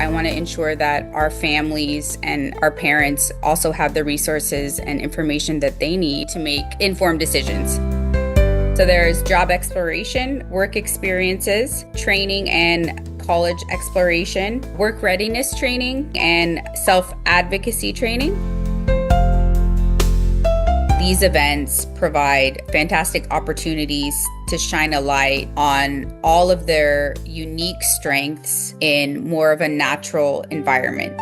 I want to ensure that our families and our parents also have the resources and information that they need to make informed decisions. So there's job exploration, work experiences, training and college exploration, work readiness training, and self-advocacy training. These events provide fantastic opportunities to shine a light on all of their unique strengths in more of a natural environment.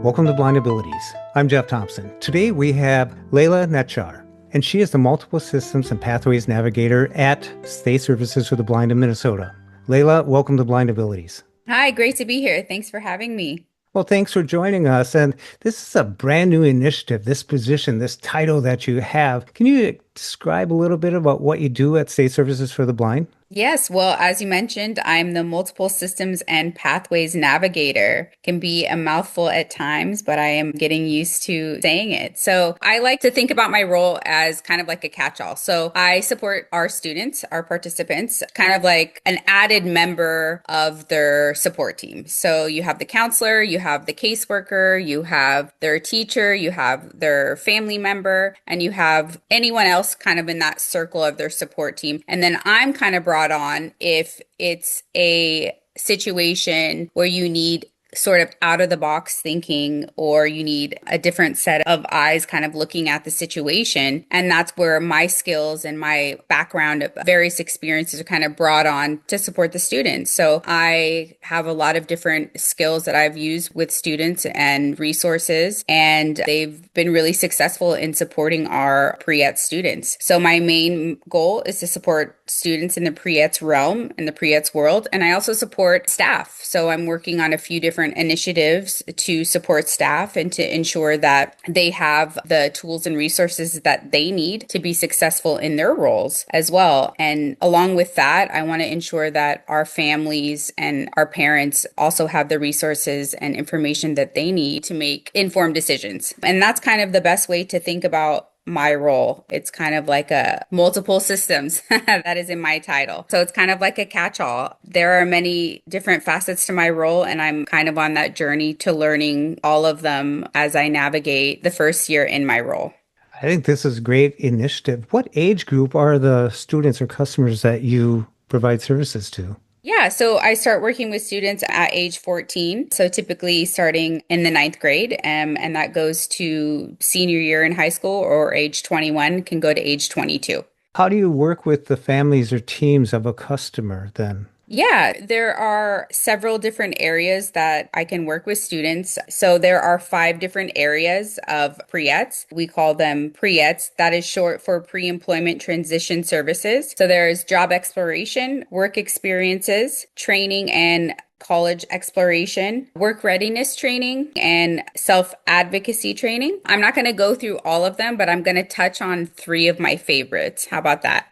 Welcome to Blind Abilities. I'm Jeff Thompson. Today we have Laila Nachar, and she is the Multiple Systems and Pathways Navigator at State Services for the Blind in Minnesota. Laila, welcome to Blind Abilities. Hi, great to be here. Thanks for having me. Well, thanks for joining us. And this is a brand new initiative, this position, this title that you have. Can you describe a little bit about what you do at State Services for the Blind? Yes, well, as you mentioned, I'm the Multiple Systems and Pathways Navigator. Can be a mouthful at times, but I am getting used to saying it. So I like to think about my role as kind of like a catch-all. So I support our students, our participants, kind of like an added member of their support team. So you have the counselor, you have the caseworker, you have their teacher, you have their family member, and you have anyone else kind of in that circle of their support team. And then I'm kind of brought on if it's a situation where you need sort of out of the box thinking, or you need a different set of eyes kind of looking at the situation. And that's where my skills and my background of various experiences are kind of brought on to support the students. So I have a lot of different skills that I've used with students and resources, and they've been really successful in supporting our Pre-ETS students. So my main goal is to support students in the Pre-ETS realm, in the Pre-ETS world, and I also support staff. So I'm working on a few different initiatives to support staff and to ensure that they have the tools and resources that they need to be successful in their roles as well. And along with that, I want to ensure that our families and our parents also have the resources and information that they need to make informed decisions. And that's kind of the best way to think about my role. It's kind of like a multiple systems that is in my title. So it's kind of like a catch-all. There are many different facets to my role, and I'm kind of on that journey to learning all of them as I navigate the first year in my role. I think this is a great initiative. What age group are the students or customers that you provide services to? Yeah, so I start working with students at age 14. So typically starting in the ninth grade, and that goes to senior year in high school, or age 21 can go to age 22. How do you work with the families or teams of a customer then? Yeah, there are several different areas that I can work with students. So there are 5 different areas of Pre-ETS. We call them Pre-ETS. That is short for Pre-Employment Transition Services. So there is job exploration, work experiences, training and college exploration, work readiness training, and self-advocacy training. I'm not going to go through all of them, but I'm going to touch on 3 of my favorites. How about that?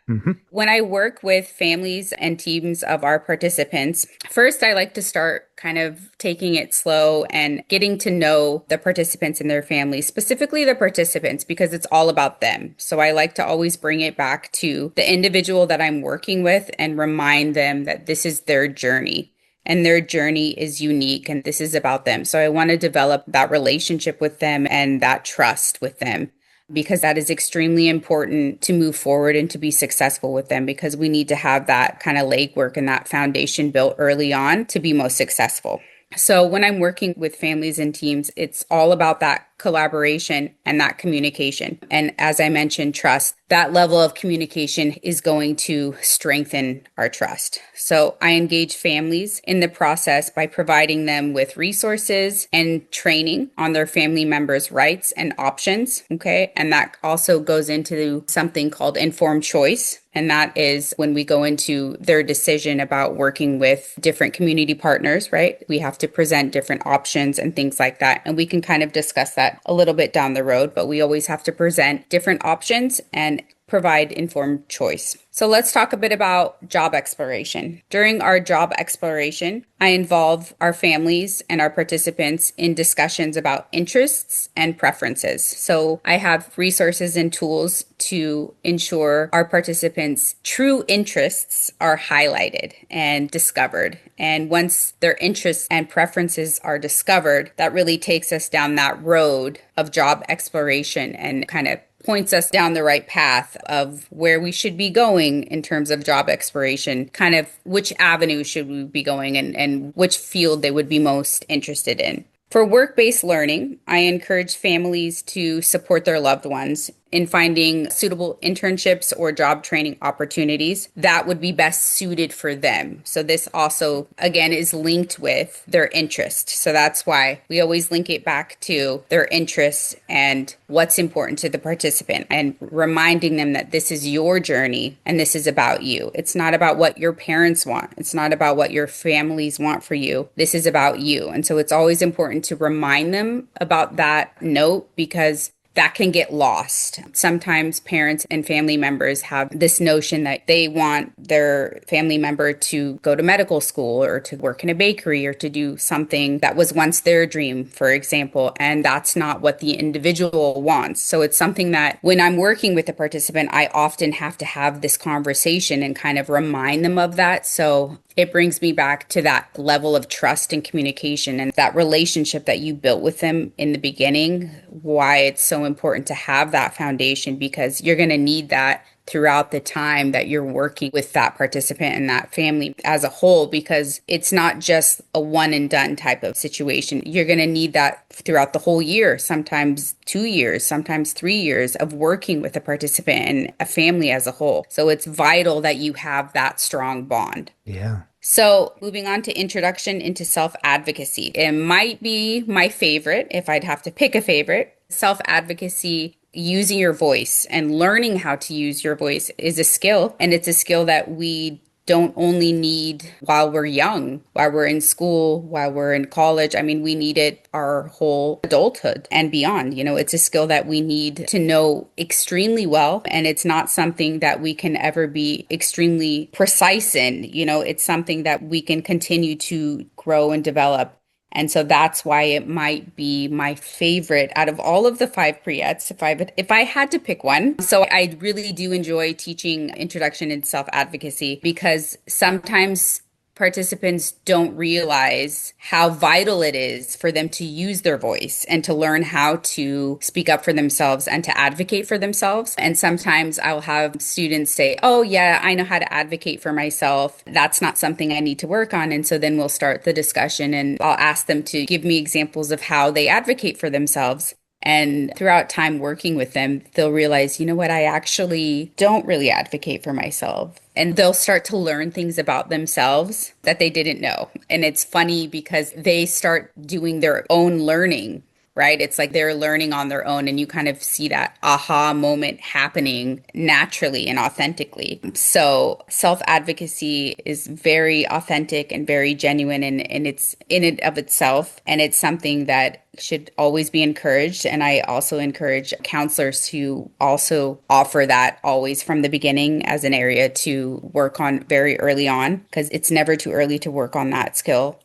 When I work with families and teams of our participants, first I like to start kind of taking it slow and getting to know the participants and their families, specifically the participants, because it's all about them. So I like to always bring it back to the individual that I'm working with and remind them that this is their journey. And their journey is unique, and this is about them. So I want to develop that relationship with them and that trust with them, because that is extremely important to move forward and to be successful with them, because we need to have that kind of legwork and that foundation built early on to be most successful. So when I'm working with families and teams, it's all about that collaboration and that communication. And as I mentioned, trust. That level of communication is going to strengthen our trust. So I engage families in the process by providing them with resources and training on their family members' rights and options. Okay. And that also goes into something called informed choice. And that is when we go into their decision about working with different community partners, right? We have to present different options and things like that. And we can kind of discuss that a little bit down the road, but we always have to present different options and provide informed choice. So let's talk a bit about job exploration. During our job exploration, I involve our families and our participants in discussions about interests and preferences. So I have resources and tools to ensure our participants' true interests are highlighted and discovered. And once their interests and preferences are discovered, that really takes us down that road of job exploration and kind of points us down the right path of where we should be going in terms of job exploration, kind of which avenue should we be going and which field they would be most interested in. For work-based learning, I encourage families to support their loved ones in finding suitable internships or job training opportunities that would be best suited for them. So this also, again, is linked with their interest. So that's why we always link it back to their interests and what's important to the participant and reminding them that this is your journey and this is about you. It's not about what your parents want. It's not about what your families want for you. This is about you. And so it's always important to remind them about that note because that can get lost. Sometimes parents and family members have this notion that they want their family member to go to medical school or to work in a bakery or to do something that was once their dream, for example, and that's not what the individual wants. So it's something that when I'm working with a participant, I often have to have this conversation and kind of remind them of that. So it brings me back to that level of trust and communication and that relationship that you built with them in the beginning, why it's so important to have that foundation because you're going to need that throughout the time that you're working with that participant and that family as a whole, because it's not just a one and done type of situation. You're going to need that throughout the whole year, sometimes 2 years, sometimes 3 years of working with a participant and a family as a whole. So it's vital that you have that strong bond. Yeah. So moving on to introduction into self-advocacy. It might be my favorite if I'd have to pick a favorite. Self-advocacy, using your voice and learning how to use your voice is a skill. And it's a skill that we don't only need while we're young, while we're in school, while we're in college. I mean, we need it our whole adulthood and beyond. You know, it's a skill that we need to know extremely well. And it's not something that we can ever be extremely precise in. You know, it's something that we can continue to grow and develop. And so that's why it might be my favorite out of all of the 5 pre-ETS if I had to pick one. So I really do enjoy teaching introduction in self-advocacy because sometimes participants don't realize how vital it is for them to use their voice and to learn how to speak up for themselves and to advocate for themselves. And sometimes I'll have students say, oh yeah, I know how to advocate for myself. That's not something I need to work on. And so then we'll start the discussion and I'll ask them to give me examples of how they advocate for themselves. And throughout time working with them, they'll realize, you know what, I actually don't really advocate for myself. And they'll start to learn things about themselves that they didn't know. And it's funny because they start doing their own learning, right? It's like they're learning on their own and you kind of see that aha moment happening naturally and authentically. So self-advocacy is very authentic and very genuine and it's in and of itself. And it's something that should always be encouraged. And I also encourage counselors to also offer that always from the beginning as an area to work on very early on, because it's never too early to work on that skill.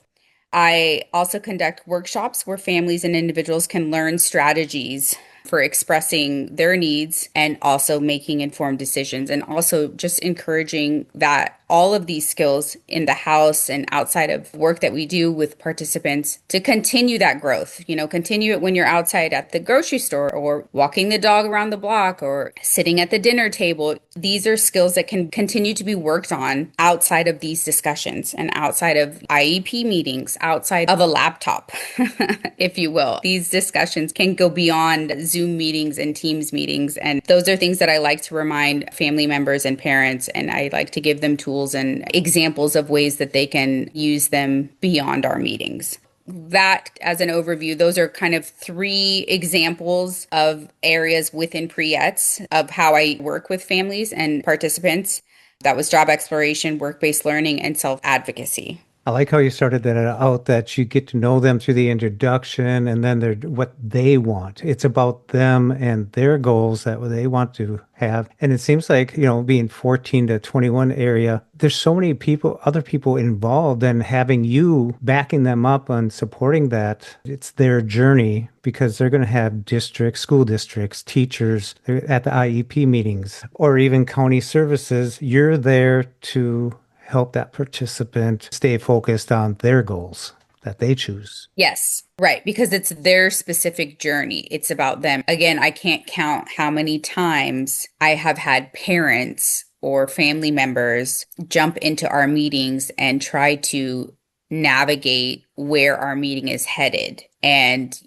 I also conduct workshops where families and individuals can learn strategies for expressing their needs and also making informed decisions, and also just encouraging that all of these skills in the house and outside of work that we do with participants to continue that growth. You know, continue it when you're outside at the grocery store or walking the dog around the block or sitting at the dinner table. These are skills that can continue to be worked on outside of these discussions and outside of IEP meetings, outside of a laptop, if you will. These discussions can go beyond Zoom meetings and Teams meetings. And those are things that I like to remind family members and parents, and I like to give them tools and examples of ways that they can use them beyond our meetings. That, as an overview, those are kind of 3 examples of areas within Pre-ETS of how I work with families and participants. That was job exploration, work-based learning, and self-advocacy. I like how you started that out that you get to know them through the introduction and then they're what they want. It's about them and their goals that they want to have. And it seems like, being 14 to 21 area, there's so many people, other people involved and having you backing them up and supporting that. It's their journey because they're going to have districts, school districts, teachers they're at the IEP meetings, or even county services. You're there to help that participant stay focused on their goals that they choose. Yes, right. Because it's their specific journey. It's about them. Again, I can't count how many times I have had parents or family members jump into our meetings and try to navigate where our meeting is headed and,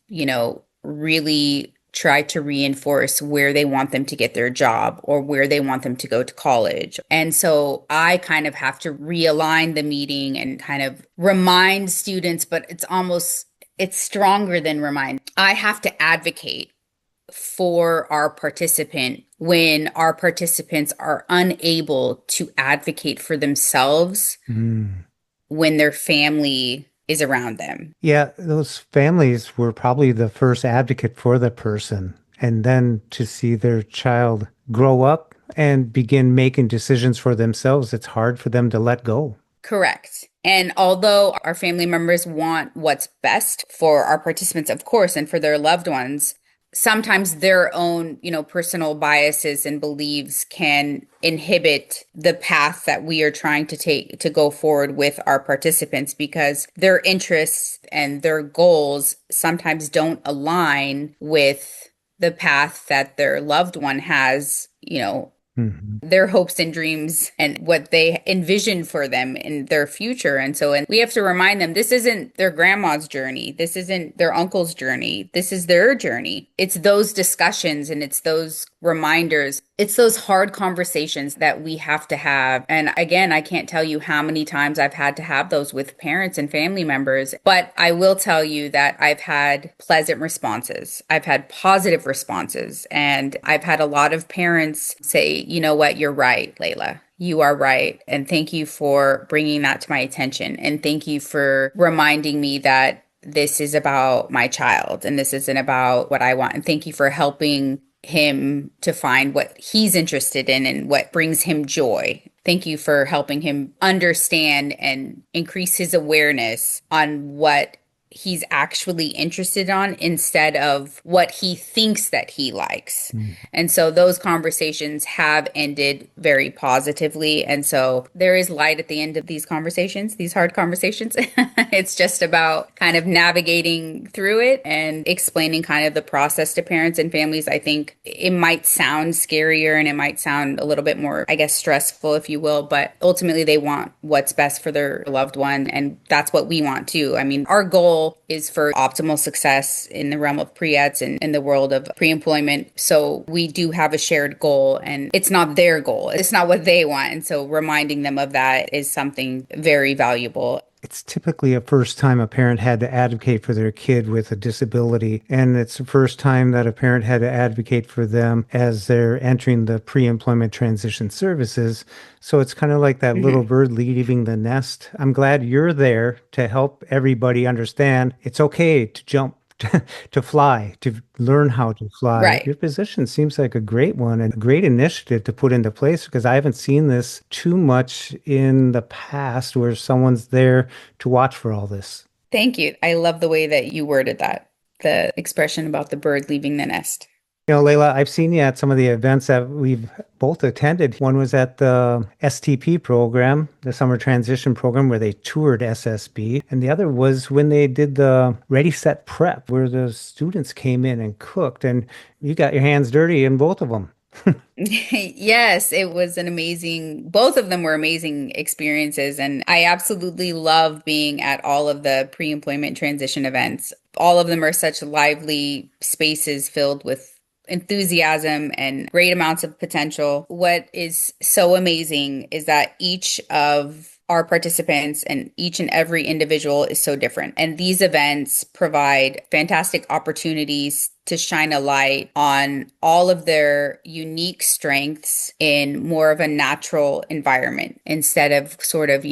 really try to reinforce where they want them to get their job or where they want them to go to college. And so I kind of have to realign the meeting and kind of remind students, but it's stronger than remind. I have to advocate for our participant when our participants are unable to advocate for themselves Mm. when their family is around them. Yeah, those families were probably the first advocate for the person. And then to see their child grow up and begin making decisions for themselves, it's hard for them to let go. Correct. And although our family members want what's best for our participants, of course, and for their loved ones, sometimes their own, personal biases and beliefs can inhibit the path that we are trying to take to go forward with our participants because their interests and their goals sometimes don't align with the path that their loved one has, Mhm. their hopes and dreams and what they envision for them in their future. And we have to remind them this isn't their grandma's journey. This isn't their uncle's journey. This is their journey. It's those discussions and it's those reminders. It's those hard conversations that we have to have. And again, I can't tell you how many times I've had to have those with parents and family members, but I will tell you that I've had pleasant responses. I've had positive responses, and I've had a lot of parents say, you know what, you're right, Layla. You are right. And thank you for bringing that to my attention. And thank you for reminding me that this is about my child and this isn't about what I want. And thank you for helping him to find what he's interested in and what brings him joy. Thank you for helping him understand and increase his awareness on what he's actually interested on instead of what he thinks that he likes. Mm. And so those conversations have ended very positively. And so there is light at the end of these conversations, these hard conversations. It's just about kind of navigating through it and explaining kind of the process to parents and families. I think it might sound scarier and it might sound a little bit more, I guess, stressful, if you will, but ultimately they want what's best for their loved one. And that's what we want too. I mean, our goal is for optimal success in the realm of pre-ETS and in the world of pre-employment. So we do have a shared goal, and it's not their goal. It's not what they want. And so reminding them of that is something very valuable. It's typically a first time a parent had to advocate for their kid with a disability. And it's the first time that a parent had to advocate for them as they're entering the pre-employment transition services. So it's kind of like that little bird leaving the nest. I'm glad you're there to help everybody understand it's okay to jump, to fly, to learn how to fly. Right. Your position seems like a great one and a great initiative to put into place because I haven't seen this too much in the past where someone's there to watch for all this. Thank you. I love the way that you worded that, the expression about the bird leaving the nest. Layla, I've seen you at some of the events that we've both attended. One was at the STP program, the Summer Transition Program, where they toured SSB. And the other was when they did the Ready, Set, Prep, where the students came in and cooked. And you got your hands dirty in both of them. Yes, it was both of them were amazing experiences. And I absolutely love being at all of the pre-employment transition events. All of them are such lively spaces filled with enthusiasm and great amounts of potential. What is so amazing is that each of our participants and each and every individual is so different. And these events provide fantastic opportunities to shine a light on all of their unique strengths in more of a natural environment instead of sort of,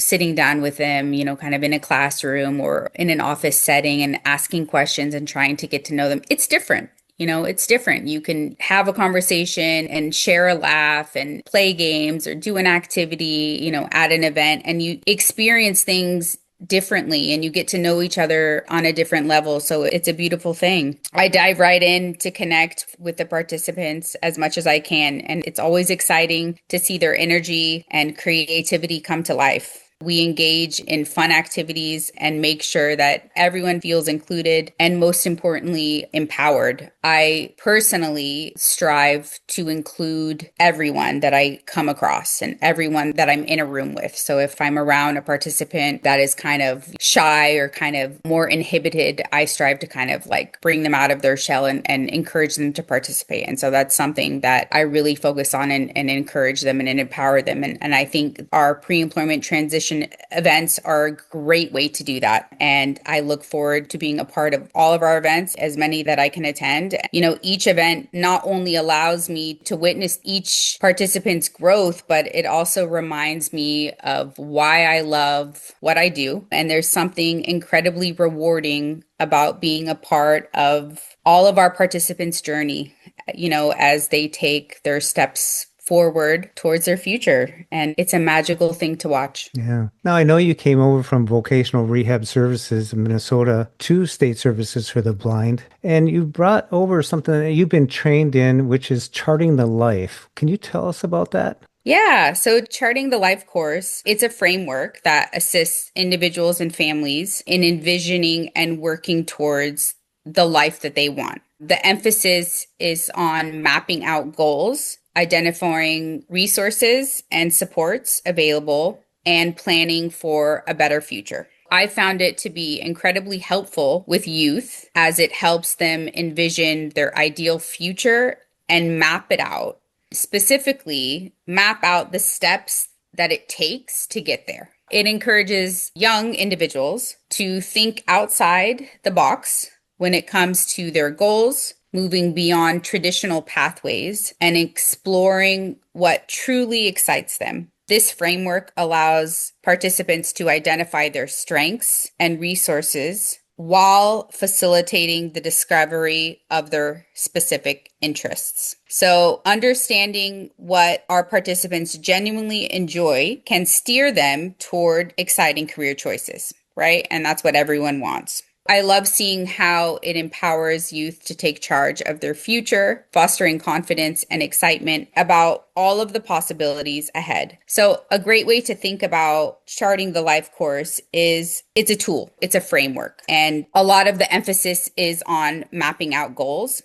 sitting down with them, kind of in a classroom or in an office setting and asking questions and trying to get to know them. It's different. It's different. You can have a conversation and share a laugh and play games or do an activity, at an event, and you experience things differently and you get to know each other on a different level. So it's a beautiful thing. I dive right in to connect with the participants as much as I can. And it's always exciting to see their energy and creativity come to life. We engage in fun activities and make sure that everyone feels included and, most importantly, empowered. I personally strive to include everyone that I come across and everyone that I'm in a room with. So if I'm around a participant that is kind of shy or kind of more inhibited, I strive to kind of like bring them out of their shell and encourage them to participate. And so that's something that I really focus on and encourage them and empower them. And I think our pre-employment transition events are a great way to do that. And I look forward to being a part of all of our events, as many that I can attend. Each event not only allows me to witness each participant's growth, but it also reminds me of why I love what I do. And there's something incredibly rewarding about being a part of all of our participants' journey, as they take their steps forward towards their future. And it's a magical thing to watch. Yeah. Now, I know you came over from vocational rehab services in Minnesota to state services for the blind, and you brought over something that you've been trained in, which is charting the life. Can you tell us about that? Yeah, so Charting the Life course, it's a framework that assists individuals and families in envisioning and working towards the life that they want. The emphasis is on mapping out goals, identifying resources and supports available, and planning for a better future. I found it to be incredibly helpful with youth as it helps them envision their ideal future and map it out. Specifically, map out the steps that it takes to get there. It encourages young individuals to think outside the box when it comes to their goals, moving beyond traditional pathways and exploring what truly excites them. This framework allows participants to identify their strengths and resources while facilitating the discovery of their specific interests. So understanding what our participants genuinely enjoy can steer them toward exciting career choices, right? And that's what everyone wants. I love seeing how it empowers youth to take charge of their future, fostering confidence and excitement about all of the possibilities ahead. So a great way to think about charting the life course is it's a tool, it's a framework. And a lot of the emphasis is on mapping out goals.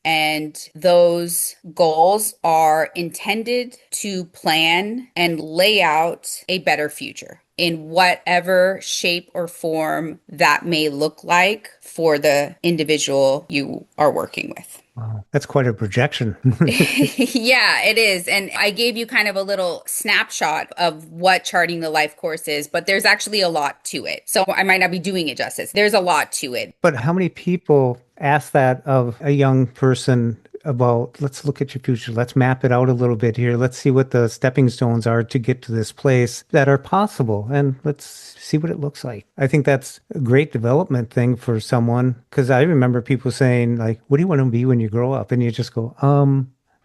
And those goals are intended to plan and lay out a better future in whatever shape or form that may look like for the individual you are working with. Wow, that's quite a projection. Yeah, it is. And I gave you kind of a little snapshot of what Charting the Life course is, but there's actually a lot to it. So I might not be doing it justice. There's a lot to it. But how many people ask that of a young person about, let's look at your future, let's map it out a little bit here, let's see what the stepping stones are to get to this place that are possible, and let's see what it looks like. I think that's a great development thing for someone, because I remember people saying, like, what do you want to be when you grow up? And you just go,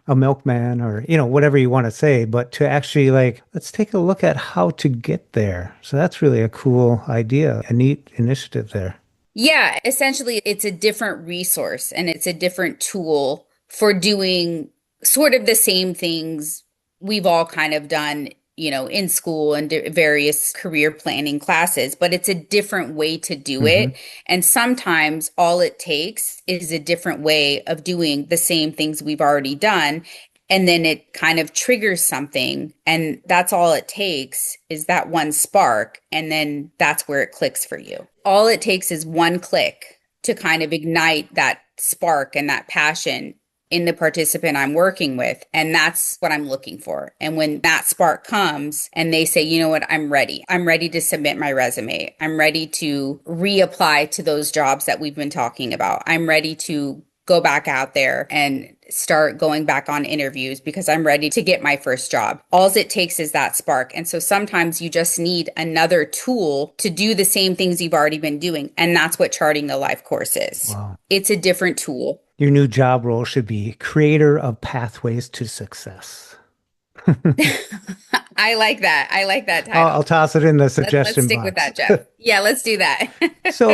a milkman, or, whatever you want to say, but to actually, like, let's take a look at how to get there. So that's really a cool idea, a neat initiative there. Yeah, essentially, it's a different resource and it's a different tool for doing sort of the same things we've all kind of done, in school and various career planning classes, but it's a different way to do it. And sometimes all it takes is a different way of doing the same things we've already done. And then it kind of triggers something. And that's all it takes is that one spark. And then that's where it clicks for you. All it takes is one click to kind of ignite that spark and that passion in the participant I'm working with. And that's what I'm looking for. And when that spark comes and they say, you know what, I'm ready. I'm ready to submit my resume. I'm ready to reapply to those jobs that we've been talking about. I'm ready to go back out there and start going back on interviews because I'm ready to get my first job. All it takes is that spark. And so sometimes you just need another tool to do the same things you've already been doing. And that's what Charting the Life course is. Wow. It's a different tool. Your new job role should be creator of pathways to success. I like that. I like that title. I'll toss it in the suggestion Let's stick box. with that, Jeff. Yeah, let's do that. So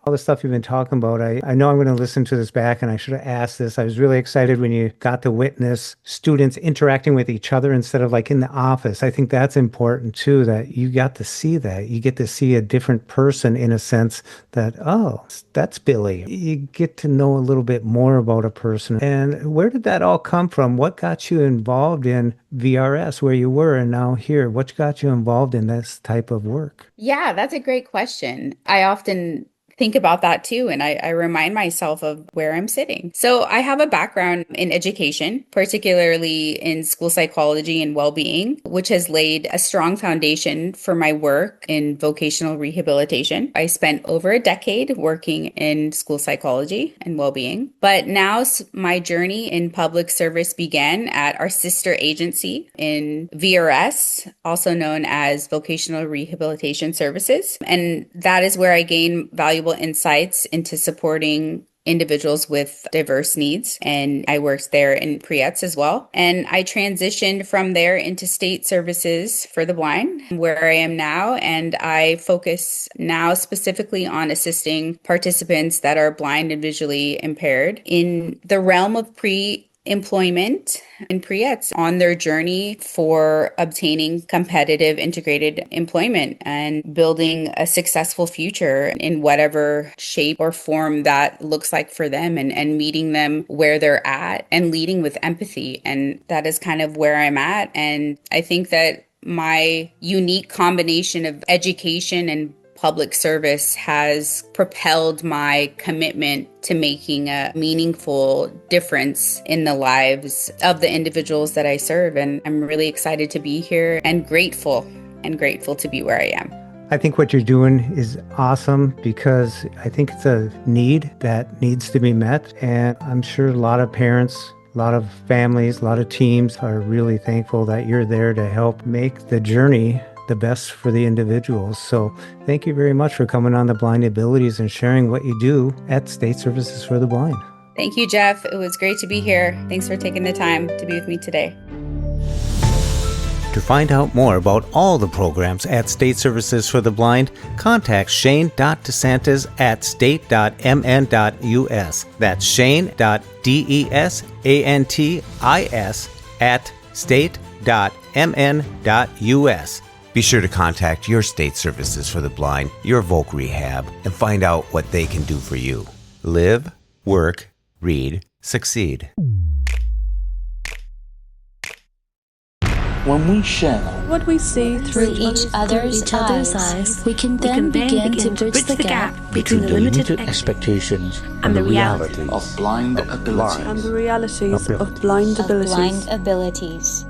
all the stuff you've been talking about, I know I'm going to listen to this back, and I should have asked this. I was really excited when you got to witness students interacting with each other instead of like in the office. I think that's important too, that you got to see that. You get to see a different person in a sense that, oh, that's Billy. You get to know a little bit more about a person. And where did that all come from? What got you involved in VRS where you were and now here? What got you involved in this type of work? Yeah, that's a great question. I often think about that too. And I remind myself of where I'm sitting. So I have a background in education, particularly in school psychology and well-being, which has laid a strong foundation for my work in vocational rehabilitation. I spent over a decade working in school psychology and well-being, but now my journey in public service began at our sister agency in VRS, also known as Vocational Rehabilitation Services. And that is where I gained valuable insights into supporting individuals with diverse needs. And I worked there in Pre-ETS as well. And I transitioned from there into state services for the blind, where I am now. And I focus now specifically on assisting participants that are blind and visually impaired in the realm of employment and Pre-ETS on their journey for obtaining competitive integrated employment and building a successful future in whatever shape or form that looks like for them, and meeting them where they're at and leading with empathy. And that is kind of where I'm at. And I think that my unique combination of education and public service has propelled my commitment to making a meaningful difference in the lives of the individuals that I serve. And I'm really excited to be here and grateful to be where I am. I think what you're doing is awesome because I think it's a need that needs to be met. And I'm sure a lot of parents, a lot of families, a lot of teams are really thankful that you're there to help make the journey the best for the individuals. So thank you very much for coming on the Blind Abilities and sharing what you do at State Services for the Blind. Thank you, Jeff. It was great to be here. Thanks for taking the time to be with me today. To find out more about all the programs at State Services for the Blind, contact Shane.DeSantis at state.mn.us. That's Shane.DeSantis at state.mn.us. Be sure to contact your State Services for the Blind, your Voc Rehab, and find out what they can do for you. Live, work, read, succeed. When we share what we see through each other's eyes, we can then begin to bridge the gap between the limited expectations and the realities of blind abilities. And the realities of blind abilities.